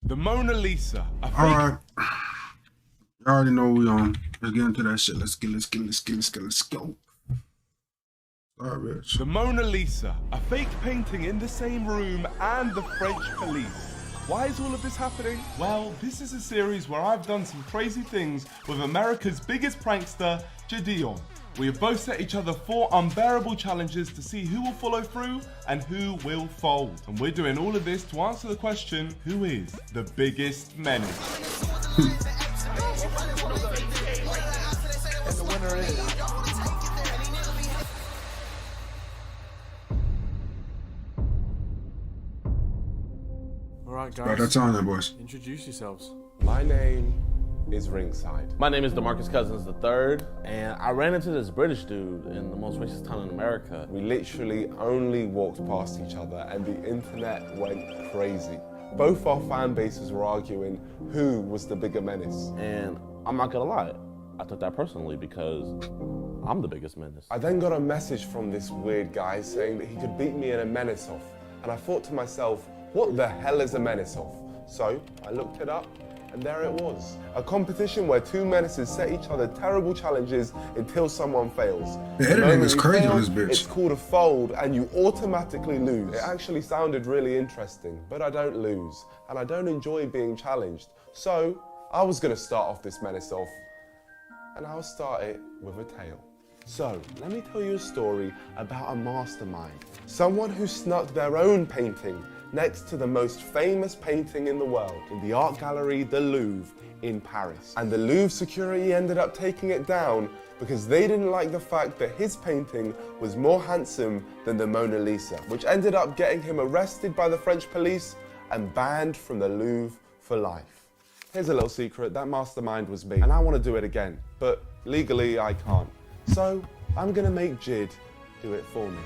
The Mona Lisa. All right. You already know we on. Let's get into that shit. Let's go. All right, bitch. The Mona Lisa, a fake painting in the same room and the French police. Why is all of this happening? Well, this is a series where I've done some crazy things with America's biggest prankster, Gideon. We have both set each other 4 unbearable challenges to see who will follow through and who will fold. And we're doing all of this to answer the question, who is the biggest menace? And the winner is... Alright guys, Right, that's on there, boys. introduce yourselves. My name is Ringside. My name is DeMarcus Cousins III, and I ran into this British dude in the most racist town in America. We literally only walked past each other and the internet went crazy. Both our fan bases were arguing who was the bigger menace. And I'm not gonna lie, I took that personally because I'm the biggest menace. I then got a message from this weird guy saying that he could beat me in a menace off. And I thought to myself, what the hell is a menace off? So I looked it up. And there it was. A competition where 2 menaces set each other terrible challenges until someone fails. The editing is you crazy on fail, this bitch. It's called a fold and you automatically lose. It actually sounded really interesting, but I don't lose. And I don't enjoy being challenged. So I was gonna start off this menace off, and I'll start it with a tale. So let me tell you a story about a mastermind. Someone who snuck their own painting next to the most famous painting in the world in the art gallery, the Louvre in Paris. And the Louvre security ended up taking it down because they didn't like the fact that his painting was more handsome than the Mona Lisa, which ended up getting him arrested by the French police and banned from the Louvre for life. Here's a little secret, that mastermind was me, and I want to do it again, but legally I can't. So I'm gonna make Jid do it for me.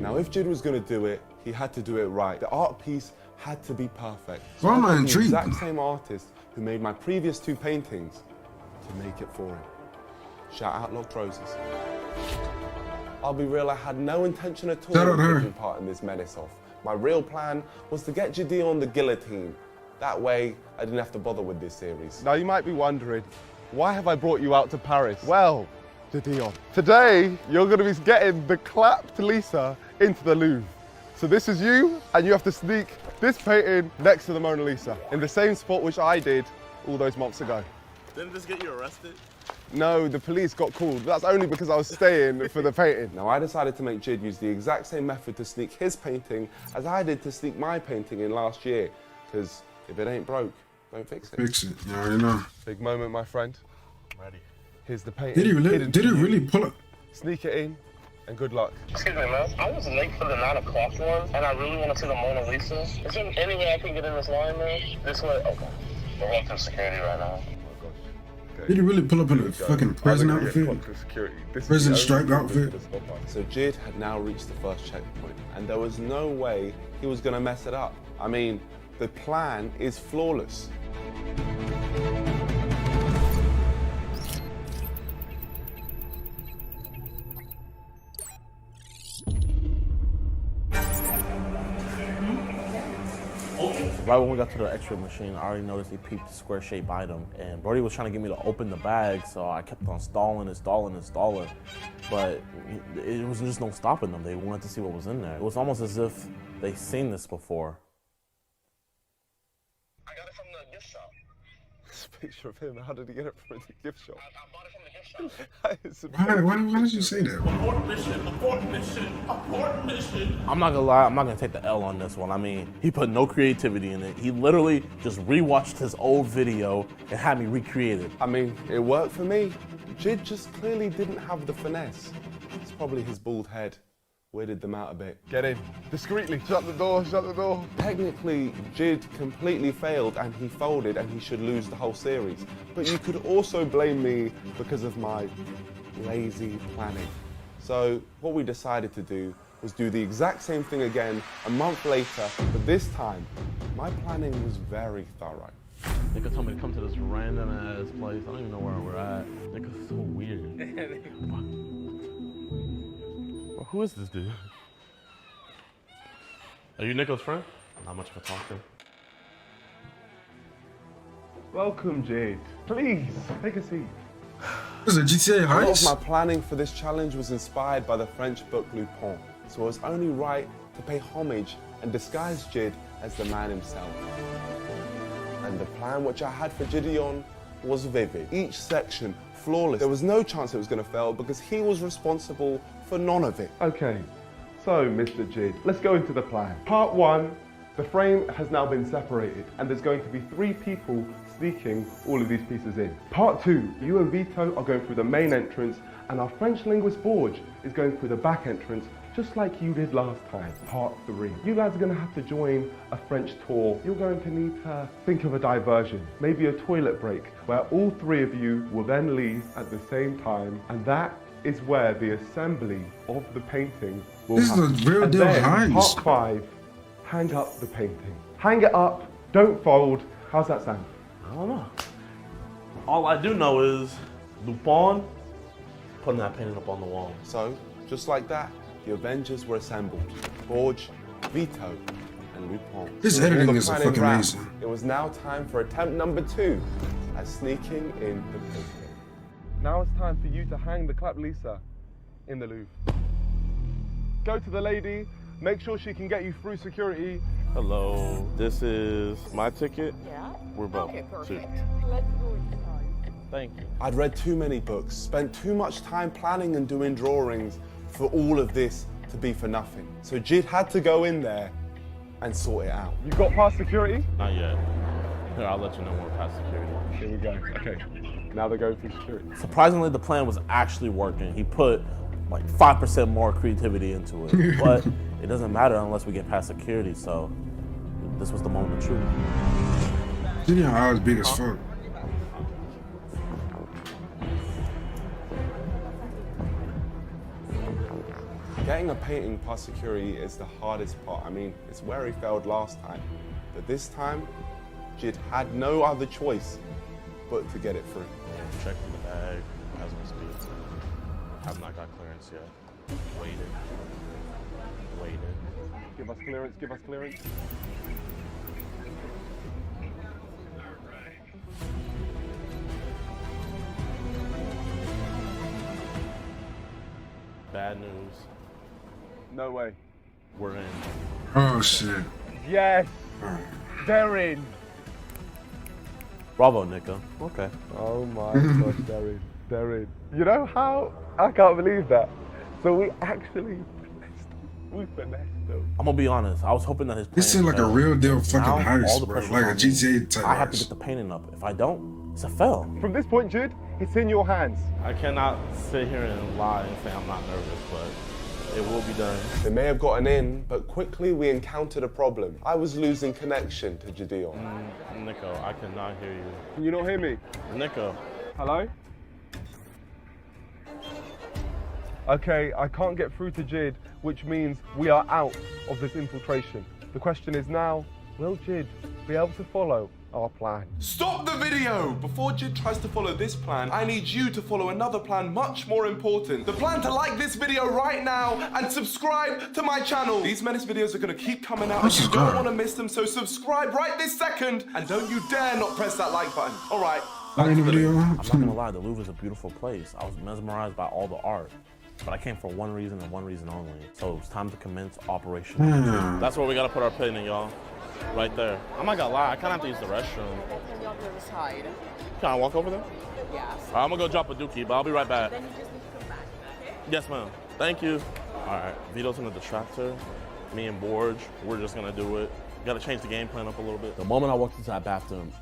Now, if Jid was going to do it, he had to do it right. The art piece had to be perfect. So Why am I I got the intrigued? exact same artist who made my previous 2 paintings to make it for him. Shout out Locked Roses. I'll be real, I had no intention at all Shout out of her. taking part in this menace off. My real plan was to get Gideon the guillotine. That way, I didn't have to bother with this series. Now, you might be wondering, why have I brought you out to Paris? Well, Gideon, today you're going to be getting the clapped Lisa into the Louvre. So this is you, and you have to sneak this painting next to the Mona Lisa in the same spot which I did all those months ago. Didn't this get you arrested? No, the police got called. That's only because I was staying for the painting. Now, I decided to make Jid use the exact same method to sneak his painting as I did to sneak my painting in last year. Because if it ain't broke, don't fix it. Fix it. You already know. Big moment, my friend. I'm ready. Here's the painting. Did he really? Hidden Did from it you. really pull up? Sneak it in, and good luck. Excuse me, man. I was late for the 9 o'clock one, and I really want to see the Mona Lisa. Is there any way I can get in this line, man? This way? Okay. We're going through security right now. Did he really pull up in a fucking prison outfit? Prison stripe outfit? So Jid had now reached the first checkpoint, and there was no way he was going to mess it up. I mean, the plan is flawless. Right when we got to the X-ray machine, I already noticed they peeped the square shaped item, and Brody was trying to get me to open the bag, so I kept on stalling. But it was just no stopping them. They wanted to see what was in there. It was almost as if they seen this before. I got it from the gift shop. This picture of him, how did he get it from the gift shop? I bought it from the gift shop. Why did you say that? Abort mission, abort mission, abort mission. I'm not gonna lie, I'm not gonna take the L on this one. I mean, he put no creativity in it. He literally just rewatched his old video and had me recreate it. I mean, it worked for me. Jid just clearly didn't have the finesse. It's probably his bald head. Weirded them out a bit. Get in. Discreetly. Shut the door, shut the door. Technically, Jid completely failed and he folded and he should lose the whole series. But you could also blame me because of my lazy planning. So what we decided to do was do the exact same thing again a month later, but this time, my planning was very thorough. Nigga told me to come to this random ass place. I don't even know where we're at. Nigga's so weird. Who is this dude? Are you Nico's friend? Not much of a talker. Welcome, Jade. Please, take a seat. This is a GTA A lot of heist. my planning for this challenge was inspired by the French book Lupin, so it was only right to pay homage and disguise Jid as the man himself. And the plan which I had for Gideon was vivid. Each section flawless. There was no chance it was going to fail because he was responsible for none of it. Okay, so Mr. Jid, let's go into the plan. Part 1, the frame has now been separated and there's going to be 3 people sneaking all of these pieces in. Part 2, you and Vito are going through the main entrance and our French linguist Borge is going through the back entrance just like you did last time. Part 3, you guys are going to have to join a French tour. You're going to need to think of a diversion, maybe a toilet break, where all 3 of you will then leave at the same time, and that is where the assembly of the painting will This is a happen. real And deal then, heist. Part 5, hang up the painting. Hang it up, don't fold. How's that sound? I don't know. All I do know is Lupin putting that painting up on the wall. So, just like that, the Avengers were assembled. Borge, Vito, and Lupin. This With all editing the is planning fucking wrapped, amazing. It was now time for attempt number 2, as sneaking in the painting. Now it's time for you to hang the Clap Lisa in the Louvre. Go to the lady, make sure she can get you through security. Hello, this is my ticket. Yeah? We're both. Okay, perfect. Two. Let's go inside. Thank you. I'd read too many books, spent too much time planning and doing drawings for all of this to be for nothing. So Jid had to go in there and sort it out. You got past security? Not yet. Here, I'll let you know when we're past security. Here we go. Okay, now they're going through security. Surprisingly, the plan was actually working. He put like 5% more creativity into it, but it doesn't matter unless we get past security. So this was the moment of truth. Gideon eyes big as fuck. Getting a painting past security is the hardest part. I mean, it's where he failed last time. But this time, Jid had no other choice but to get it through. Checking the bag as we speak. Have not got clearance yet. Waited. Give us clearance, give us clearance. Bad news. No way. We're in. Oh shit. Yes, they're in. Bravo, Nico. Okay. Oh my gosh, they're in. You know how? I can't believe that. So we actually finessed them. I'm gonna be honest. I was hoping that his plan This seemed like a failed. real deal fucking Now, all heist, the bro. pressure's Like a on me. GTA type I have to heist. get the painting up. If I don't, it's a fail. From this point, Jude, it's in your hands. I cannot sit here and lie and say I'm not nervous, but it will be done. They may have gotten in, but quickly we encountered a problem. I was losing connection to Gideon. Nico, I cannot hear you. Can you not hear me? Nico. Hello? Okay, I can't get through to Jid, which means we are out of this infiltration. The question is now, will Jid be able to follow our plan? Stop the video! Before Jid tries to follow this plan, I need you to follow another plan much more important. The plan to like this video right now and subscribe to my channel. These Menace videos are gonna keep coming out and you don't wanna miss them, so subscribe right this second and don't you dare not press that like button. All right. Like in the video. I'm not gonna lie, the Louvre is a beautiful place. I was mesmerized by all the art. But I came for one reason and one reason only. So it's time to commence operation. That's where we gotta put our painting, y'all. Right there. I'm not gonna lie, I kinda have to use the restroom. Can you on the other side? Can I walk over there? Yes. I'm gonna go drop a dookie, but I'll be right back. Then you just need to come back, okay? Yes, ma'am. Thank you. All right, Vito's gonna distract her. Me and Borge, we're just gonna do it. Gotta change the game plan up a little bit. The moment I walked into that bathroom,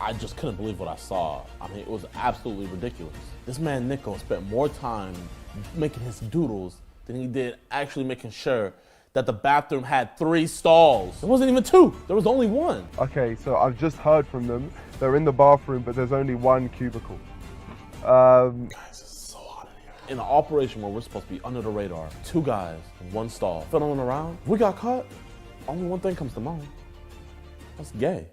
I just couldn't believe what I saw. I mean, it was absolutely ridiculous. This man, Nico, spent more time making his doodles than he did actually making sure that the bathroom had 3 stalls. There wasn't even 2, there was only 1. Okay, so I've just heard from them. They're in the bathroom, but there's only 1 cubicle. Guys, it's so hot in here. In an operation where we're supposed to be under the radar, 2 guys in 1 stall, fiddling around. If we got caught, only one thing comes to mind. That's gay.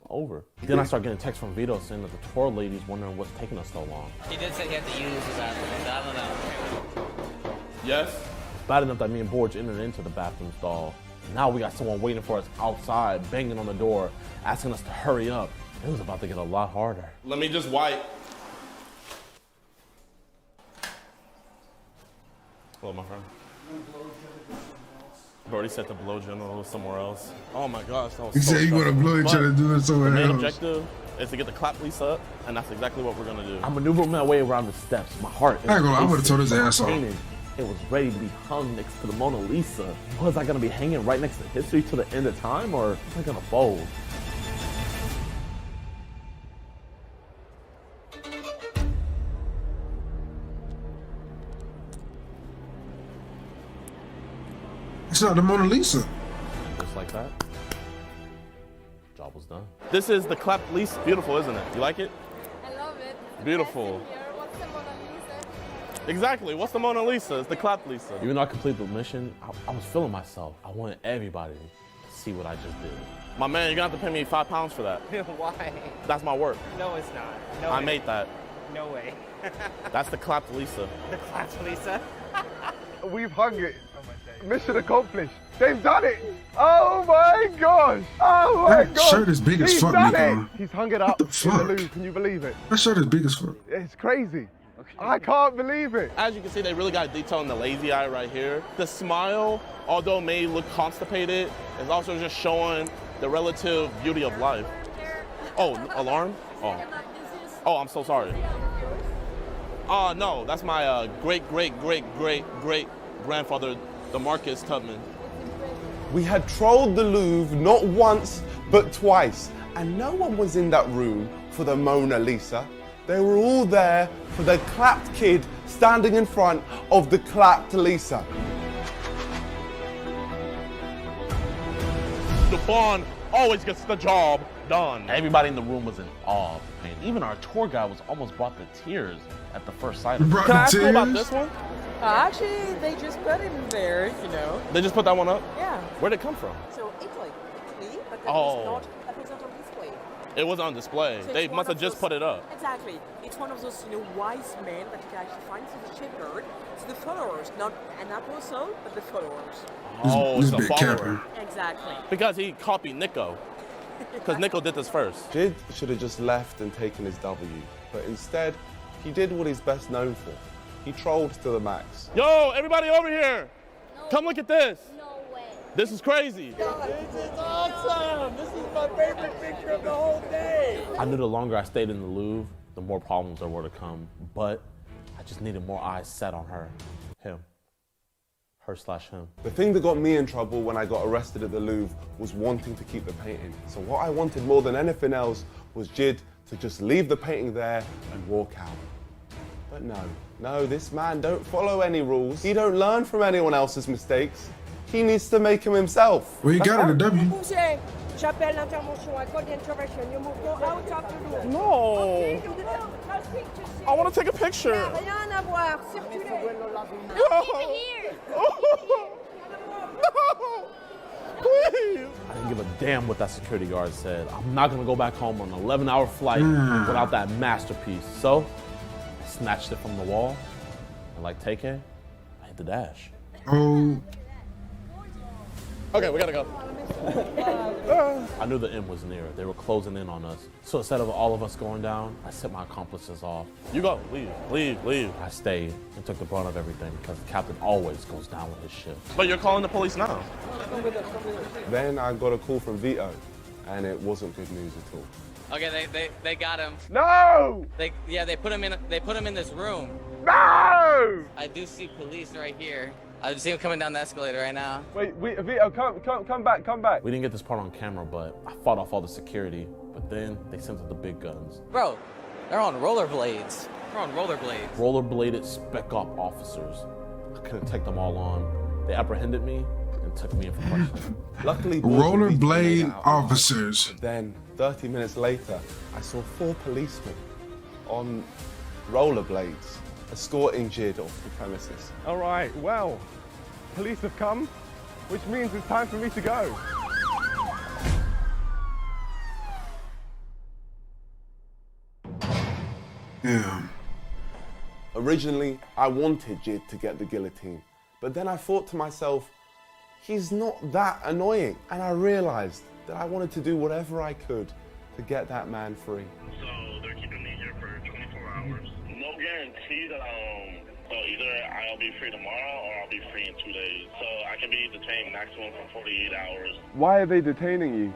Over. Then I start getting texts from Vito saying that the tour lady's wondering what's taking us so long. He did say he had to use the bathroom, so I don't know. Yes? Bad enough that me and Borge entered into the bathroom stall Now we got someone waiting for us outside, banging on the door, asking us to hurry up. It was about to get a lot harder. Let me just wipe. Hello, my friend. Brody said to blow general somewhere else. Oh my gosh, that was He so said you want to stressful. blow each other doing The somewhere main else. objective is to get the clap police up, and that's exactly what we're gonna do. I maneuvered my way around the steps. My heart. I ain't gonna lie, I would've racing. told his ass off. Painted. It was ready to be hung next to the Mona Lisa. Was I gonna be hanging right next to history to the end of time, or was I gonna fold? It's not the Mona Lisa. Just like that. Job was done. This is the clap police. Beautiful, isn't it? You like it? I love it. Beautiful. What's the Mona Lisa? Exactly. What's the Mona Lisa? It's the clap Lisa. Even though I completed the mission, I was feeling myself. I wanted everybody to see what I just did. My man, you're gonna have to pay me £5 for that. Why? That's my work. No, it's not. No I way. made that. No way. That's the clap Lisa. The class, Lisa. We've hung it. Mission accomplished. They've done it. Oh my gosh. Oh my That gosh. shirt is big as He's fuck, done Nico. it. He's hung it up the in the fuck? Louvre. Can you believe it? That shirt is big as fuck. It's crazy. I can't believe it. As you can see, they really got detail in the lazy eye right here. The smile, although it may look constipated, is also just showing the relative beauty of life. Oh, alarm? Oh, I'm so sorry. No, that's my great-great-great-great-great-grandfather, DeMarcus Tubman. We had trolled the Louvre not once, but twice. And no one was in that room for the Mona Lisa. They were all there for the clapped kid standing in front of the clapped Lisa. The Bond always gets the job done. Everybody in the room was in awe of the painting. Even our tour guide was almost brought to tears at the first sight of it. Brought Can I the ask you about tears? this one? Actually, they just put it in there, you know. They just put that one up? Yeah. Where'd it come from? So Italy, but that Oh. that was not on display. It was on display. So They it's one must have of just those- put it up. Exactly. It's one of those, wise men that you can actually find to the shepherd. It's the followers, not an apostle, but the followers. Oh, This it's a big follower. capper. Exactly. Because he copied Nico. Because Nico did this first. Jid should have just left and taken his W. But instead, he did what he's best known for. He trolled to the max. Yo, everybody over here. Come look at this. No way. This is crazy. I knew the longer I stayed in the Louvre, the more problems there were to come. But I just needed more eyes set on her. Him. Her/him. The thing that got me in trouble when I got arrested at the Louvre was wanting to keep the painting. So what I wanted more than anything else was Jid to just leave the painting there and walk out. But no, this man don't follow any rules. He don't learn from anyone else's mistakes. He needs to make them himself. Well, you got it, a W. J'appelle l'intervention à code intervention. You move out of the room. No. I want to take a picture. Rien à voir. Circulez. Please. I didn't give a damn what that security guard said. I'm not gonna go back home on an 11-hour flight without that masterpiece. So, I snatched it from the wall, and like Taken, I hit the dash. Oh, Okay, we gotta go. I knew the end was near. They were closing in on us. So instead of all of us going down, I sent my accomplices off. You go. Leave. I stayed and took the brunt of everything because the captain always goes down with his ship. But you're calling the police now. Then I got a call from Vito, and it wasn't good news at all. Okay, they got him. No! They put him in this room. No! I do see police right here. I see him coming down the escalator right now. Wait, Vito, come back. We didn't get this part on camera, but I fought off all the security. But then they sent out the big guns. Bro, they're on rollerblades. They're on rollerblades. Rollerbladed spec op officers. I couldn't take them all on. They apprehended me and took me in for questioning. Luckily, boys and Vito made it rollerblade out. officers. Then, 30 minutes later, I saw 4 policemen on rollerblades escorting Jid off the premises. All right, well, police have come, which means it's time for me to go. Yeah. Originally, I wanted Jid to get the guillotine, but then I thought to myself, he's not that annoying. And I realized that I wanted to do whatever I could to get that man free. So they're keeping me here for 24 hours. No guarantee that so either I'll be free tomorrow or I'll be free in 2 days. So I can be detained maximum for 48 hours. Why are they detaining you?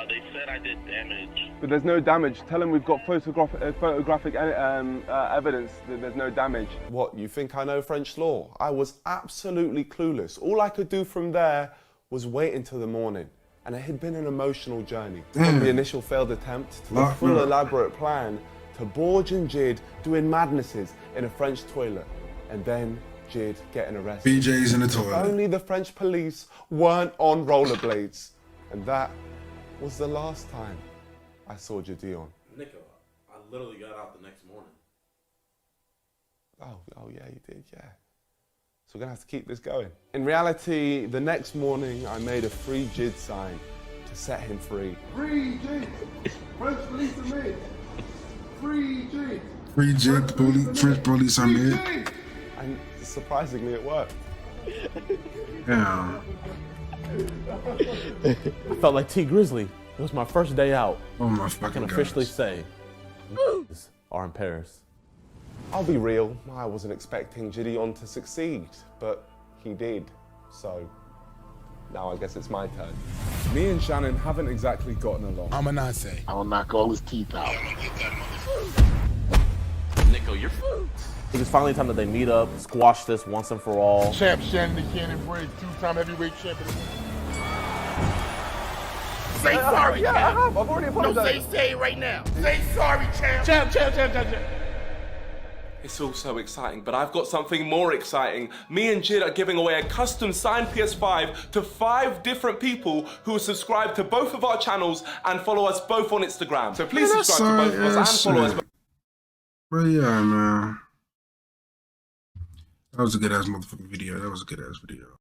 They said I did damage. But there's no damage. Tell them we've got photographic evidence that there's no damage. What, you think I know French law? I was absolutely clueless. All I could do from there was wait until the morning. And it had been an emotional journey. From the initial failed attempt to the full elaborate plan to Borge and Jid doing madnesses in a French toilet. And then Jid getting arrested. BJ's in the toilet. If only the French police weren't on rollerblades. And that was the last time I saw Gideon. Nico, I literally got out the next morning. Oh yeah, you did, yeah. So we're gonna have to keep this going. In reality, the next morning I made a free Jid sign to set him free. Free Jid! French police are made! Free Jid! Free Jid, French police are made. And surprisingly, it worked. Yeah. I felt like T Grizzly. It was my first day out. Oh my I fucking can God. officially say, are in Paris. I'll be real, I wasn't expecting Gideon to succeed, but he did. So now I guess it's my turn. Me and Shannon haven't exactly gotten along. I'm a Nase. I'll knock all his teeth out. Nico, you're It was finally time that they meet up, squash this once and for all. Champ Shannon the Cannon Briggs, 2-time heavyweight champion. Say sorry, Yeah, I champ. have. I've already No, apologized. say it right now. Say sorry, champ. Champ. It's all so exciting, but I've got something more exciting. Me and Jid are giving away a custom signed PS5 to 5 different people who are subscribed to both of our channels and follow us both on Instagram. So please Yeah, subscribe to both of us and follow us. But yeah, man. That was a good ass motherfucking video. That was a good ass video.